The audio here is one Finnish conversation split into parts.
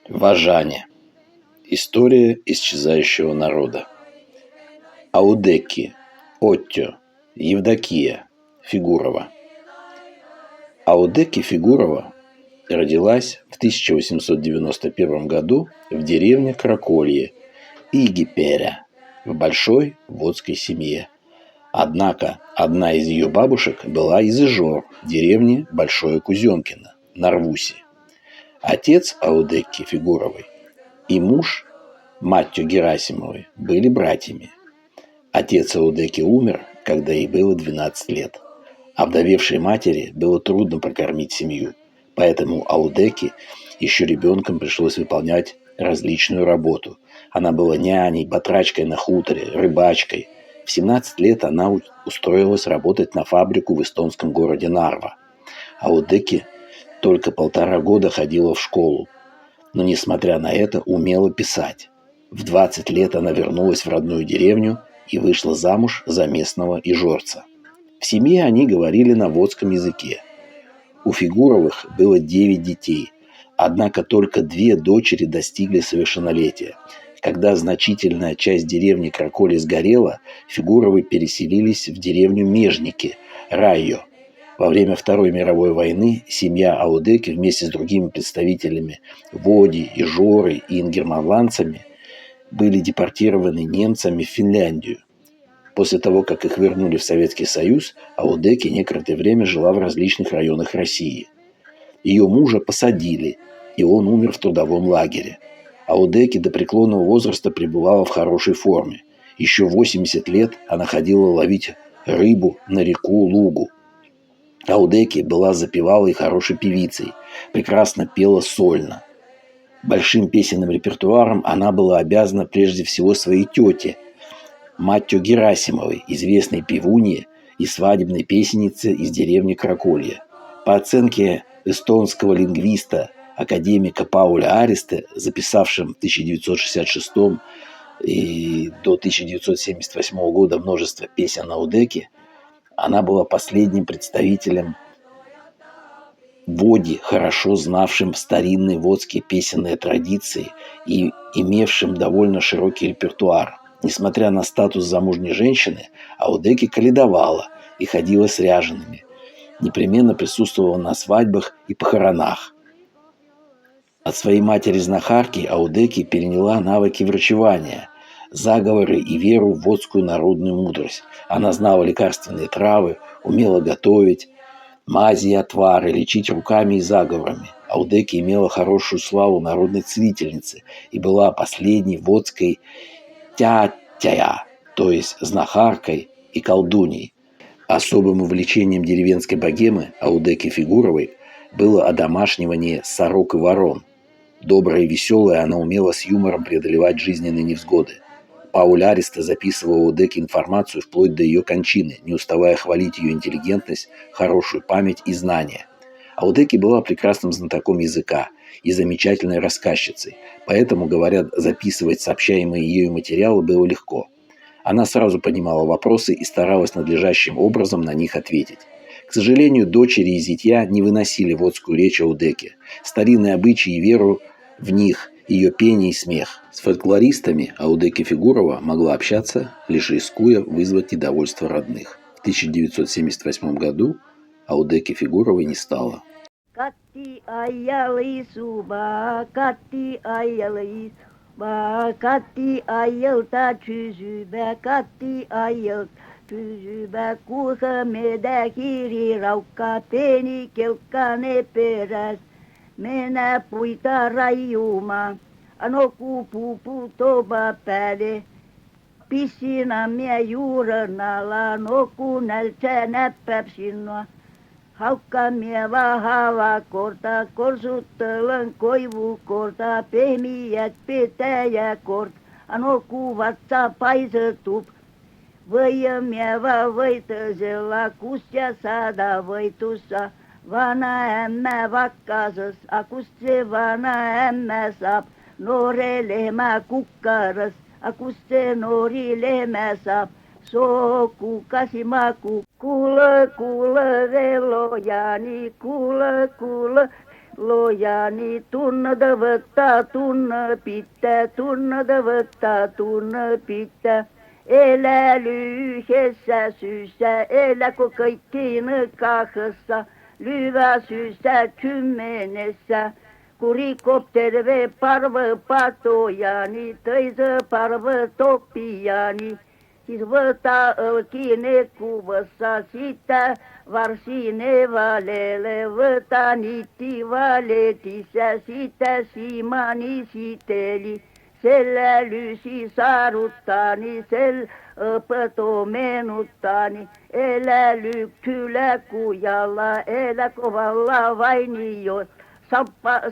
Важане. История исчезающего народа. Аудеки, Оттё, Евдокия, Фигурова. Аудеки Фигурова родилась в 1891 году в деревне Краколье, Игиперя, в большой водской семье. Однако одна из ее бабушек была из Ижор, деревни Большое Кузенкино, на Рвусе. Отец Аудеки Фигуровой и муж Маттё Герасимовой были братьями. Отец Аудеки умер, когда ей было 12 лет. А вдовевшей матери было трудно прокормить семью, поэтому Аудеки еще ребенком пришлось выполнять различную работу. Она была няней, батрачкой на хуторе, рыбачкой. В 17 лет она устроилась работать на фабрику в эстонском городе Нарва. Аудеки только 1,5 года ходила в школу, но, несмотря на это, умела писать. В 20 лет она вернулась в родную деревню и вышла замуж за местного ижорца. В семье они говорили на водском языке. У Фигуровых было 9 детей, однако только 2 дочери достигли совершеннолетия. Когда значительная часть деревни Краколье сгорела, Фигуровы переселились в деревню Межники, Райо. Во время Второй мировой войны семья Аудеки вместе с другими представителями Води, Ижоры и ингерманландцами были депортированы немцами в Финляндию. После того, как их вернули в Советский Союз, Аудеки некоторое время жила в различных районах России. Ее мужа посадили, и он умер в трудовом лагере. Аудеки до преклонного возраста пребывала в хорошей форме. Еще в 80 лет она ходила ловить рыбу на реку Лугу. Аудеки была запевалой и хорошей певицей, прекрасно пела сольно. Большим песенным репертуаром она была обязана прежде всего своей тете, Маттё Герасимовой, известной певунье и свадебной песеннице из деревни Краколье. По оценке эстонского лингвиста, академика Пауля Аристе, записавшим в 1966 и до 1978 года множество песен Аудеки, она была последним представителем Води, хорошо знавшим старинные водские песенные традиции и имевшим довольно широкий репертуар. Несмотря на статус замужней женщины, Аудеки каледовала и ходила с ряжеными. Непременно присутствовала на свадьбах и похоронах. От своей матери-знахарки Аудеки переняла навыки врачевания, заговоры и веру в водскую народную мудрость. Она знала лекарственные травы, умела готовить, мази и отвары, лечить руками и заговорами. Аудеки имела хорошую славу народной целительницы и была последней водской тятя, то есть знахаркой и колдуней. Особым увлечением деревенской богемы Аудеки Фигуровой было одомашнивание сорок и ворон. Добрая и веселая, она умела с юмором преодолевать жизненные невзгоды. Пауль Аристе записывал у Аудеки информацию вплоть до ее кончины, не уставая хвалить ее интеллигентность, хорошую память и знания. Аудеки была прекрасным знатоком языка и замечательной рассказчицей, поэтому, говорят, записывать сообщаемые ею материалы было легко. Она сразу понимала вопросы и старалась надлежащим образом на них ответить. К сожалению, дочери и зятья не выносили водскую речь Аудеки, старинные обычаи и веру в них, ее пение и смех. С фольклористами Аудеки Фигурова могла общаться, лишь рискуя вызвать недовольство родных. В 1978 году Аудеки Фигуровой не стало. Katti ajali suba, katti ajali suba, katti ajalta kysyvä, katti ajalt kysyvä, kuusa medä hiiri raukka, pieni kelkkane peräs, menä puita rajuma, ano kuupu toba päälle, pissinä mie juurenalla, no kun nältsä näppäp sinua. Haukka mie vahava korta, korsuttelen koivukorta, pehmiät petäjäkort, ano kuvatsa paisetup. Võia mie va võitõsella, kust ja saada võitussa, vana ämmä vakkases, a kust see vana ämmä saab, noore lehmä kukkaras, a kust see noori lehmä saab, soku kasimaku. Kuule, kuule, velojani, kuule, kuule, Lojani tunnada võtta, tunne pitää, tunnada võtta, tunne pitää. Elä lyhyessä syyssä, elä kun kaikki kahdessa, lyvä syyssä kymmenessä. Kurikop terve parve patojani, töisä parve toppiani. Siis võta õlkine kuvassa sitä, varsine valele, võta niitti valetissa, sitä siimani siteli. Sellä lysi saaruttani, sel õpeto meenuttani, elä lykkylä kujalla, elä kovalla vainio.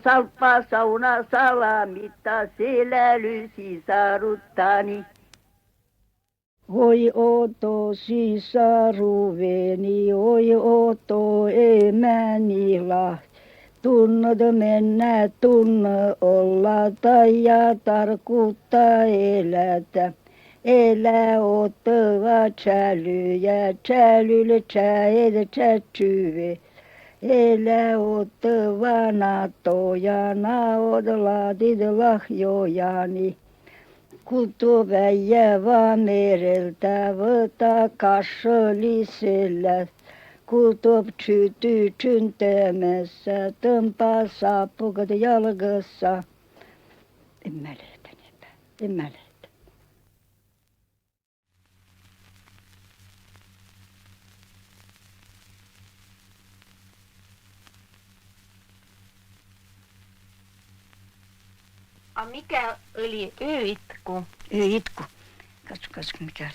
Salppa sauna salamitta, sellä lysi saaruttani. Oi oto sisaruveni, oi oto emäni lahti. Tunnod mennä, tunne olla tai ja tarkoittaa elätä. Elä ottava tsälyjä, tsälylle tsäede tsätsyve. Elä ottava natoja, naod laadid lahjojani. Kutu väijävä mereltä, võta kassolisellä. Kutub tsyty tyntämässä, tõmba saapugad jalgassa. En mäleta niitä, en mäleta. A mikä oli yitku? Yitku. Katso mikä oli.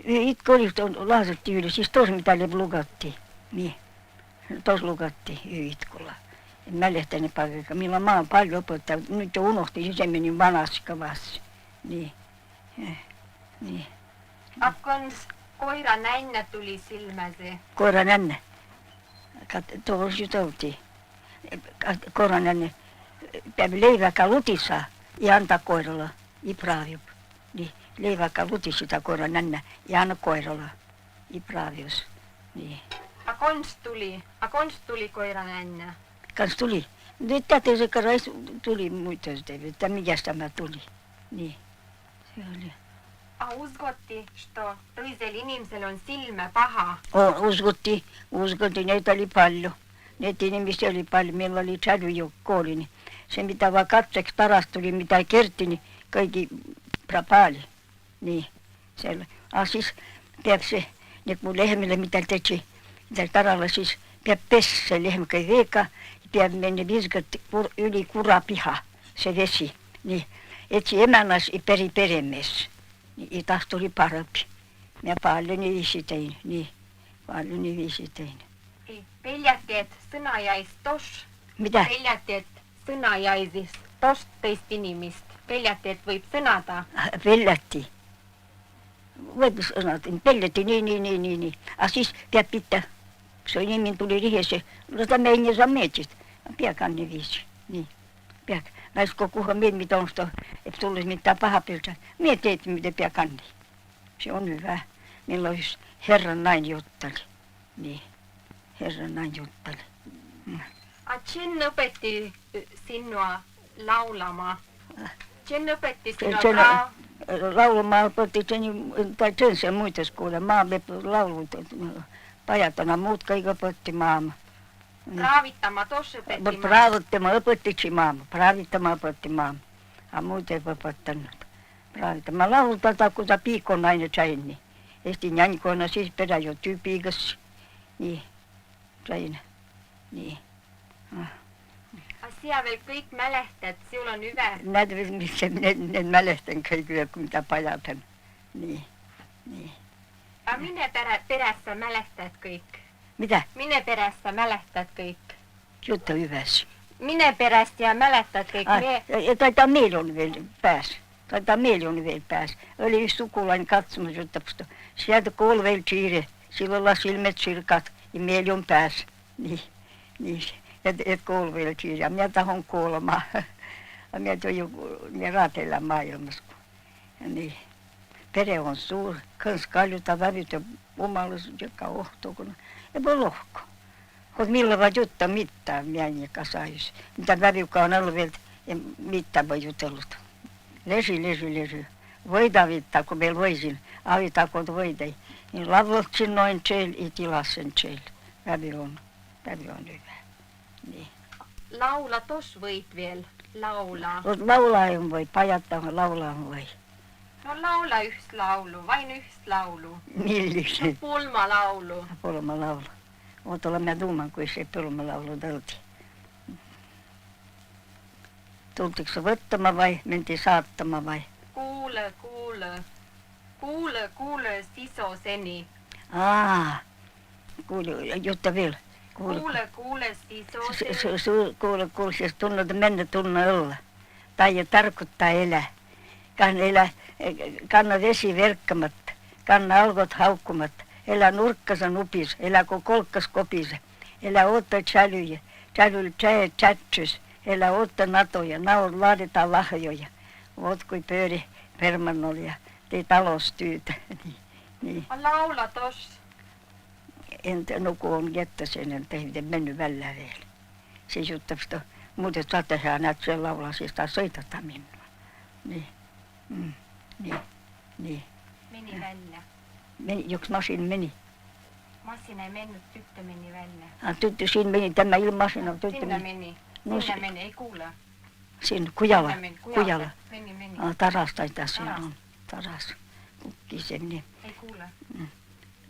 Itku oli laasettiin yli, siis tos mitä ne lukattiin. Niin, tos lukattiin itkulla. En mä lehtänyt paikka, millä mä oon paljon opettanut. Nyt unohtin, se meni vanaskavassa. Niin, niin. Akkons koira nännä tuli silmäseen? Koira nännä. Tuossa just oltiin. Koira nännä. Päivä leiväkä lutissa ja antaa koiralla. Ipraviup. Niin. Leiväkä luti sitä koiran nännä ja anna koiralla ipravius. Niin. A kons tuli koira nännä? Kans tuli. Nyt tätä se karais tuli muita sitä, että mikäs tämä tuli. Niin. Se oli. A uskotti, što toisella inimisellä on silmä paha? Uskottiin, näitä oli paljon. Näitä ihmisiä oli paljon, meillä oli tsälyjoukko oli. Niin se mitä vaan katseeksi tarasta tuli, mitä kerti, niin kaikki prapaali. Niin, siellä. Siis peab se, niin kun lehmille mitä teki, mitä taralla siis, peab pessä lehmäkä veeka, peab mennä viskata yli kurapiha, se vesi. Niin, etsi emänäs peri peremies, niin taas tuli parempi. Mä paljon viisi tein, niin, paljon viisi tein. Ei, peljätteet sõna jäis tos? Mitä? Peljätteet sõna jäisis tost teist inimist? Peljätteet võib sõnada? Peljättiin. Võib sõnada, peljättiin nii. A siis peab pitää. Se nimi tuli rihessä. No tämä ei saa mietsit. Peakaan ne viisi. Niin. Peak. Naisko kuhan miet mitä on sitä, että tulisi mitään paha piltä. Mieti, että mitä peakaan niin. Se on hyvä. Meillä olisi Herran näin juttali. Niin. Herran näin juttali. A Chen opetti sinua laulamaan? Chen opetti sinua laulamaan opetti sen muita kuule. Maa laulut pajatana muut kaikki opetti maama. Praavittama tos opetti maama? Praavittama opetti maama. Praavittama opetti maama. A muut ei opettanut. Praavittama laulutata kun ta piikon aina sain. Esti njankoina siis perä jo tyypiikas. Niin. Sain. Niin. Sinä veel kõik mälehtad, sul on hyvä. Näet, missä minä mälehtän kaikkia, kun mitä pajatan. Niin. A minne perässä mälehtät kõik? Mitä? Minne perässä mälehtät kõik? Jutta hyvässä. Minne perästä ja mälehtät kõik? Taitaa meillä on vielä pääs. Oli yksi sukulainen katsomassa juttapasta. Sieltä kolveil kiire. Silloin silmät sirkat ja meillä on pääs. Niin. Et kolveil kiire. Ja minä tahon kuolemaan. Minä raatellaan maailmassa. Niin. Pere on suuri. Kans kaljuta vävyt ja omallisuus, joka ohtuu. Ja voi lohko. Kun millä vaan juttaa mitään miehen kanssa, mitä vävykaan alvelta ja mitään voi jutellut. Lesi. Voida vittaa, kun meillä voisin. Avitaan, kun voidaan. Niin lavoltsin noin tseil, ja tilassen tseil. Vävy on hyvä. Niin. Laula tos voit vielä. Laulaa. Laulaa en voi, pajattaa laulaa voi. No laula yhtä laulu, vain yhtä laulu. Millisen? Pulmalaulu. Pulmalaulu. Mutta olen mä tuuman, kun se pulmalaulu tälti. Tultiko se võttama vai mentiin saattama vai? Kuule, sisoseni. Kuule, Jutta vielä. Kuule, sisoseni. Kuule, siis tunnet mennä tunne olla. Tai tarkoittaa elää. Kanna vesi verkkamatta, kanna algot haukkumatta, elä nurkkasa nupis, elä kun kolkkas kopise, elä otta tsälyjä, tsälyllä tsätsys, elä otta natoja, naut laaditaan lahjoja, oot kui pööri permannolla ja tei talostyytä. Niin. Laula tos. Entä nuku on jättäsen, entä ei mennyt vällä vielä. Siis juttavista, muuten saattaisi näet sen laulaa, siis taas soitata minua. Niin. Niin. Meni vällä. Joks masin meni? Masina ei mennyt, tyttö meni vällä. Tyttö, siinä meni tämä ilmasina. Sinne meni. No, Sinne meni, ei kuule. Siinä Kujala. Kujala. Meni. Taras taitaa siellä on. Taras. Kukkisen niin. Ei kuule.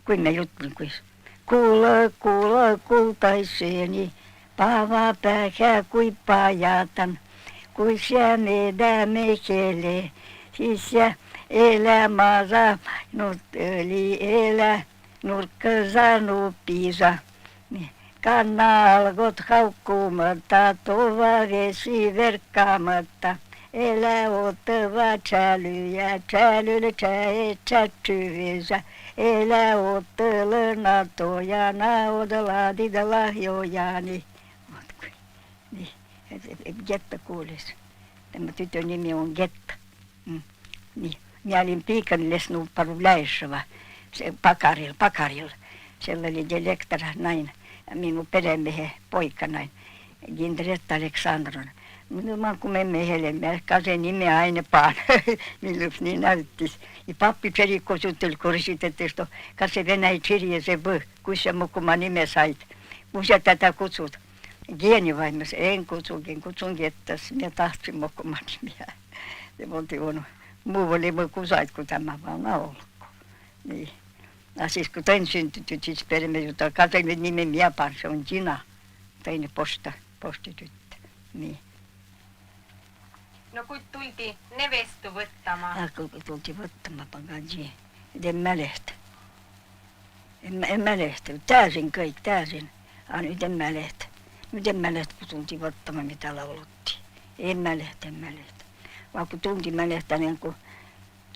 Kuin mä juttelin, kuis. Kuule, kultaiseeni. Paava pääkää kui pajatan. Kui sä meidän mekele. Siis ja elämänsä, oli elä, nurkkansa nupisa. Kanna algot haukkumatta, tova vesi verkkaamatta. Elä ottava tsälyjä, tsälyllä tsätsyvisä. Elä ottele natoja, nauda laadida lahjojani. Niin, Getta kuulis. Tämä tytön nimi on Getta. Niin. Minä olin piikani lesnupparu läissävä, se pakarilla. Siellä oli direktora näin, minun peremiehen poika näin, Gindretta Aleksandron. Minä kun me helemme, se nimeä aina paan, milloin niin näyttis. Ja pappi perikko sutteli korisitettesto, se Venäjä kirje se voi, kun se mukuma nime sait. Kun sä tätä kutsut, Gienivaimes, en kutsun Gettas, minä tahtsin mukuma nimeä. Se oltiin voinut. Muu oli muu kusait, kun tämä vaan ollut. Niin. Ja siis kun toinen syntytty, siis perme, jota katsoin nimen miepaan, se on Gina. Toinen postityttö. Niin. No kun tultiin nevestu võttamaan. Kun tultiin võttamaan, pagaji. En mälehtä. En mälehtä. Täysin kaikki, täysin. Nyt en mälehtä. Nyt en mälehtä, kun tultiin võttamaan, mitä lauluttiin. En mälehtä. Vaan kun tunti mälehtäneen, kun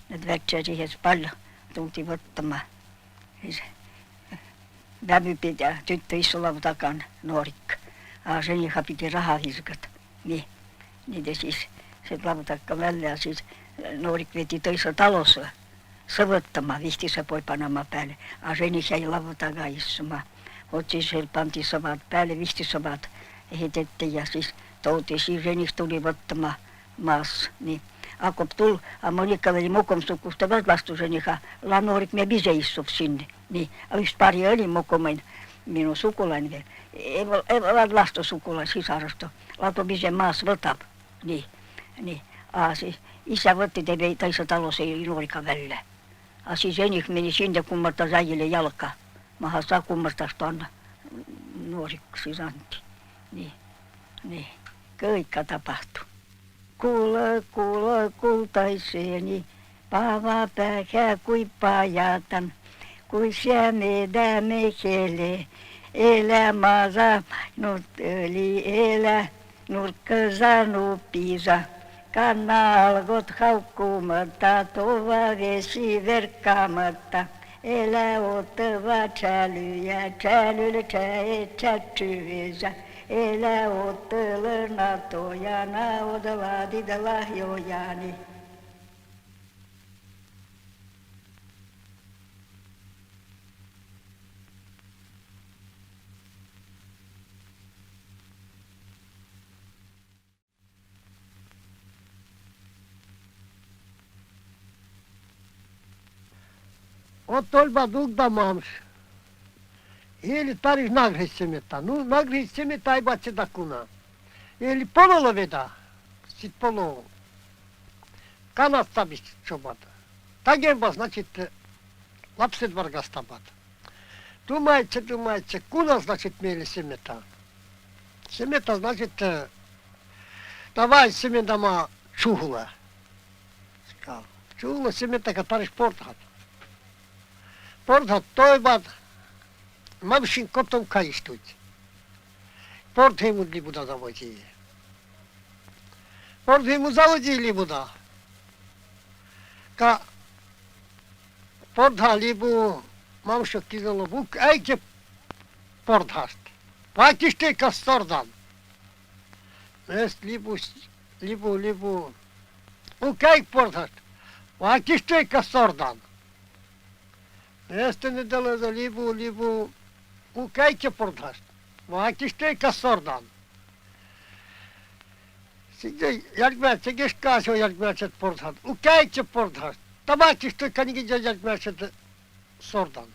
näitä vätsiä siihen paljon tultiin võttamaan. Vävy pitää, tyttö iso lavu takana, nuorikka. Sen ihan piti rahaa hiskata. Niin siis se lavu takka vällä ja siis nuorik veti toisessa talossa savöttämään, vihtissä poi panamaan päälle. Sen jäi lavu takaa istumaan. Siis siellä pantiin savat päälle, vihtisavat heitettiin ja siis toutiin. Siis reniksi tuli võttamaan maassa, niin ako tuli, a Monika oli mukom sukusta vastusen, joka lanuorik me bise istui sinne. Niin, yksi pari oli mukomin minun sukulainen vielä. Ei ole lasto sukulainen sisarasta. Lato bise maassa võtab. Niin. Siis isä võtti teille toisessa talossa ei nuorika välillä. Siis enik meni sinne kummarta äijille jalkaa. Maha saa kummartasta anna nuorikko siis anti. Niin. Kaikka tapahtui. Kuule, kultaiseeni, paava pääkää kui pajatan, kui sä meidän mekele, elämänsä, oli elä, nurkkansa nupisa, kanna algot haukkumatta, tova vesi verkkaamatta, elä ottava tsälyjä, tsälyllä tsätsyvisä. Elä ottele natoja, nauda laadida lahjojani. от тольба дугда мамш. Или тарих нагрыз семета. Ну, нагрыз семета и баче да куна. Или пололо веда. Сит пололо. Канат табиш чобата. Тагемба, значит, лапсет варга стабата. Думаете, куна, значит, мели семета. Семета, значит, давай семетама чугла. Чугла семета, который портхат. Портхат, той бат, мамшин котом каиштуть. Порт ему ли буда заводили. Порт ему заводили буда. Ка портха либо мамша кидало бук, айке портхаст. Пакиште кастордан. Мест либо укай портхаст. Пакиште кастордан. Мест не дало за либо укайке портхаст. Пакиште кастордан. Şimdi yakmerçe geç kaço yakmerçe porthat. Ukayçe porthat. Tabak işte kanigi yakmerçe sordan.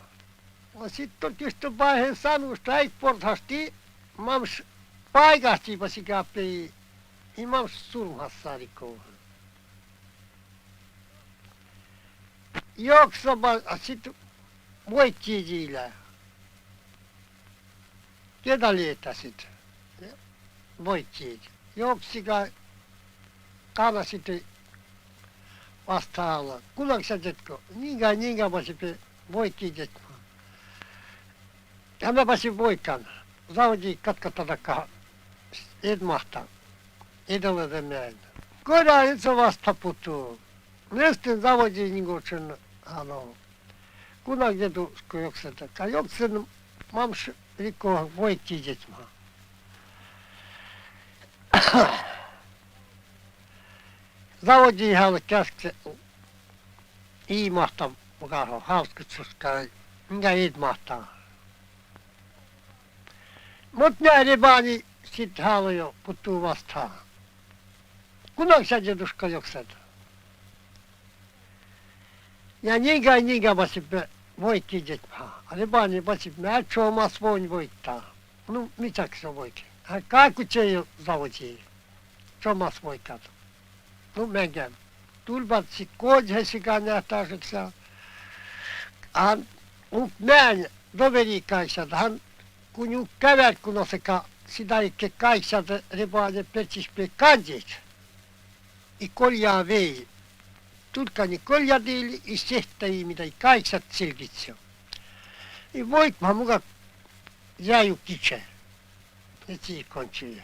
O sitto işte bahen san ustai porthasti mams paigasti pasikape imam surm hasariko. Yoksa sit voittijiyle. Kedalieta sit. Voittiji. Jopsika kana sitten vastaalla. Kulaksatetko? Niinkä pasipe voittiitetko. Ja mä pasin voikan. Zaudi katkatadakka edmahta. Edellä näin. Koda itse vasta putuu. Nestin zavodi ningotsen hano. Kunak jedu skojokselta. Ka joksen mams rikko voittiitetma. Заводи halkkäske iimahta mukaan hauskutsuska minkä idmahtaa. Mut näin baani sit halujo puttuu vastaan. Kunak sä jeduska jokset. Ja niinkä vasippe voitti jetmaa. Ale baani vasippe mä chomas voin voittaa. No mitäks se voikin? Kaikki ei ole zavodi. Chomas voikat. No menkään. Tulpat sit kodhesikaan nähtäiseksä. Hän näin doveriikaikselta. Hän kun ju kävät kun on sekä sitä ikke kaikselta repaane pertsispee kanjit. I koljaa vei. Tulkani koljadiili i sehtäji mitä i kaiksat silkitsee. I voit mä muka jäi kitse. Et siis konchiin.